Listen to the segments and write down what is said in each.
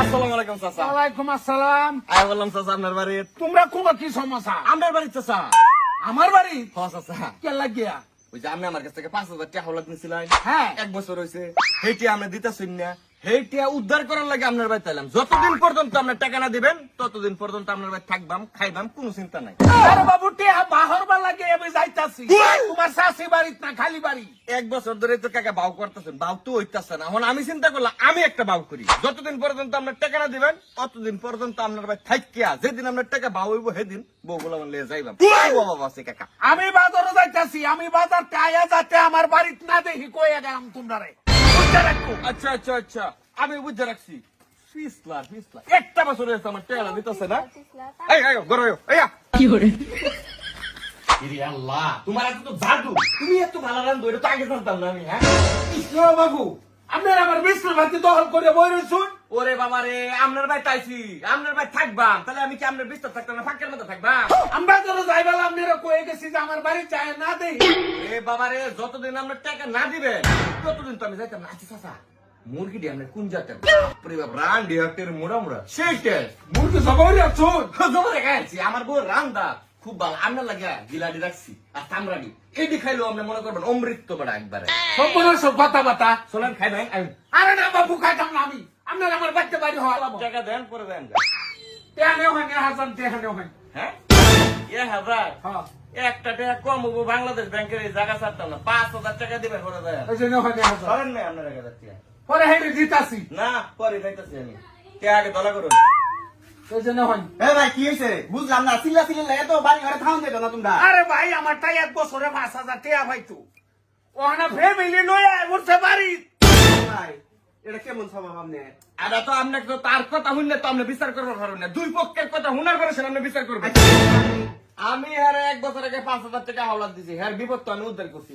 আসসালামু আলাইকুম চাচা। ওয়ালাইকুম আসসালাম। আই বললাম চাচা আপনার বাড়ি। তোমরা কোন কি সমস্যা? আপনার বাড়ি চাচা। আমার বাড়ি হ চাচা। কে লাগিয়া? ওই যে আপনি আমার কাছ থেকে 5,000 টাকা হলাদ নিছিলেন। হ্যাঁ। 1 বছর হইছে। হেইটি আপনি দিতাছেন না। হেইটিয়া উদ্ধার করার লাগে আপনার বাড়ি তাইলাম। যতদিন পর্যন্ত আপনি টাকা না দিবেন ততদিন পর্যন্ত আপনার বাড়ি থাকবাম, খাইবাম, কোনো চিন্তা নাই। আরে বাবু টিয়া বাহরবা লাগে আমি যাইতাছি। তোমার শাশি বাড়িত না খালি বাড়ি? 1 বছর ধরে তো কাকা বাউ করতেছেন, বাউ তো হইতাছে না। এখন আমি চিন্তা করলাম আমি একটা বাউ করি। যতদিন পর্যন্ত আপনার টাকা না দিবেন ততদিন পর্যন্ত আপনার বাড়ি থাকিয়া, যেদিন আপনার টাকা বাউ হইব সেদিন বউগুলো আমার লিয়ে যাইবাম। বাবা আছে কাকা। আমি বাজারে যাইতাছি। আমি বাজার আয়া যাতে আমার বাড়িত না দেখি কইয়া গেলাম তোমরারে। বুঝতে রাখো। আচ্ছা আচ্ছা আচ্ছা, আমি বুঝে রাখছি। ফিসলার একটা বছর হয়েছে আমার টাকা দিতেছে না। এই আয় গরো আয়া কি করে ইরে আল্লাহ, তোমার এত তো জাদু। তুমি এত ভালো রান্ধো, এটা তো আগে জানতাম না আমি। হ্যাঁ কৃষ্ণ বাবু, আপনার আমার বিশ্রাম ভাতি দখল করে বই রইছুন। ওরে বাবা রে, আপনার ভাই তাইছি, আপনার ভাই থাকবাম, তাহলে আমি কি আপনার বিস্তার থাকতাম না, ফাঁকের মতো থাকবাম? আমি বাজারে যাইবেলা আপনারা কয়ে গেছি যে আমার বাড়ি চায় না দেই। এ বাবা রে, যতদিন আপনার টাকা না দিবেন ততদিন তো আমি যাইতাম না। আচ্ছা চাচা, মুরগি দিয়ে আপনার কোন জাতের? বাপরে বাপ, রান্ডি হাতের মোড়া মোড়া সেই টেস্ট। মুরগি সবাই আছুন। জবরে খাইছি, আমার বউ রান্দা খুব ভালো। আপনার লাগে গিলাডি রাখছি আর তামরাডি, এটি খাইলেও আপনি মনে করবেন অমৃত বেড়া একবারে। সম্পূর্ণ সব কথা বাতা। চলেন খাই নাই। আরে না বাবু, খাইতাম না আমি। আপনার আমার বাড়িতে বাড়ি হওয়া টাকা দেন, পরে দেন। টেহানেও হয় না হাসান, টেহানেও হয়। হ্যাঁ হাজার হ্যাঁ, একটা টাকা কম হবো, বাংলাদেশ ব্যাংকের এই জায়গা ছাড়তাম না। 5,000 টাকা দিবেন, পরে দেন। ওই জন্য হয় না হাসান। ধরেন নাই আপনার 1,000 টাকা। পরে হেঁটে দিতাছি। না, পরে যাইতেছি আমি। টাকা আগে দলা করুন। ওই জন্য হয়। ভাই কি হয়েছে বুঝলাম না, চিল্লা চিল্লা লাগে তো বাড়ি ঘরে থাউন যেত না তোমরা। আরে ভাই, আমারটাই 1 বছরে 5,000 টাকা পাইতো। ওখানে ফ্যামিলি লইয়া উঠতে পারি। ভাই এটা কেমন স্বভাব আপনি? এটা তো আপনাকে তো তার কথা শুনলে তো আপনি বিচার করবার পারবেন না। দুই পক্ষের কথা হুনার করেছেন, আপনি বিচার করবেন। আমি আর 1 বছর আগে 5,000 টাকা হাওলাত দিছি। হ্যাঁ, বিপদ তো আমি উদ্ধার করছি।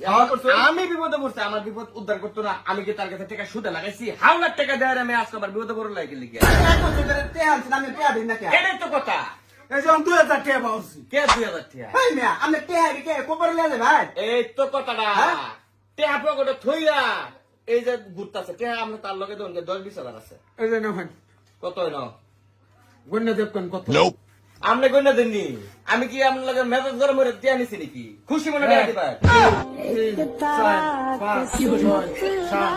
আমি বিপদে পড়ছি, আমার বিপদ উদ্ধার করতো না। আমি কি তার কাছে টাকা সুদে লাগাইছি? হাওলাত টাকা দেওয়ার আমি আজকে আবার বিপদে পড়ে লাগি লিখে। এক বছর ধরে টেহা আনছেন, আপনি টেহা দিন না কে? এটাই তো কথা। এই যেমন 2,000 টাকা পাওছি। কে 2,000 টাকা? ভাই মিয়া আপনি টেহা কে কোপর লিয়ে যায় ভাই? এই তো কথাটা। টেহা পকেটে থইয়া এই যে ঘুরতাছে টেহা, আপনি তার লগে দেন 10-20 হাজার আছে। এই জন্য হয়। কত হইল? গণ্য দেখবেন কত। আপনি কইনা দেননি। আমি কি আপনার লগে মেজাজ গরম করে টিয়া নিছি নাকি? খুশি মনে টিয়া দিবা। 3, 4, 5, 6, 7,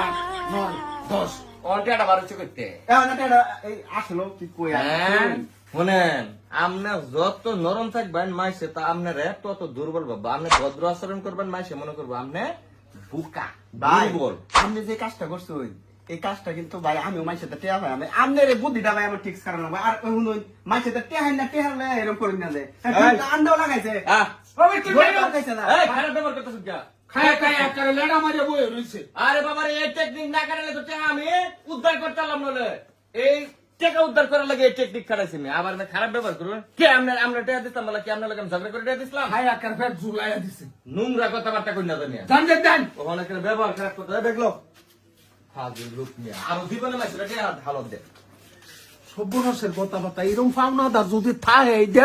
8, 9, 10। অন্টিয়াটা বারোচ্ছে করতে। এখন এটা এই আসলো কি কই হ্যাঁ, শুনেন, আপনি যত নরম থাকবেন মাইসে তা আপনার তত দুর্বল ভাববা। আপনি ভদ্র আচরণ করবেন, মাইসে মনে করবো আপনি বুকা ভাই দুর্বল। আপনি যে কাজটা করছেন এই কাজটা কিন্তু ভাই আমিও মাইর সাথে টেহা ভাই আমি আপনার এই বুদ্ধিটা ভাই আমার ঠিক কারণ ভাই। আর ওই শুনুন মাইর সাথে টেহা না টেহা না এরকম করেন না যে আন্দাও লাগাইছে। আহ, ওই তুই বই বেরো। লাগাইছে না এই খারাপ ব্যবহার করতেছেন কে? খায়া খায়া করে লেডা মারিয়া বই রইছে। আরে বাবা রে, এই টেকনিক না কাটালে তো টেকা আমি উদ্ধার করতে পারলাম নলে। এই টেকা উদ্ধার করার লাগে এই টেকনিক খাটাইছি আমি। আবার না খারাপ ব্যবহার করবেন কে? আমরা টেকা দিতাম বলে কি আপনার লাগে আমি ঝগড়া করে টেকা দিছিলাম? খায়া কার ফের ঝুলাইয়া দিছে। নোংরা কথাবার্তা কই না জানি। জান দেন। ওখানে কেন ব্যবহার খারাপ করতে হয় দেখলো? হাজির লোক নিয়ে আরো জীবনে মাইছে টেকা হালত দে। সর্বনাশের কথা বাতা এরকম পাওনা দা যদি থাকে এই দেশ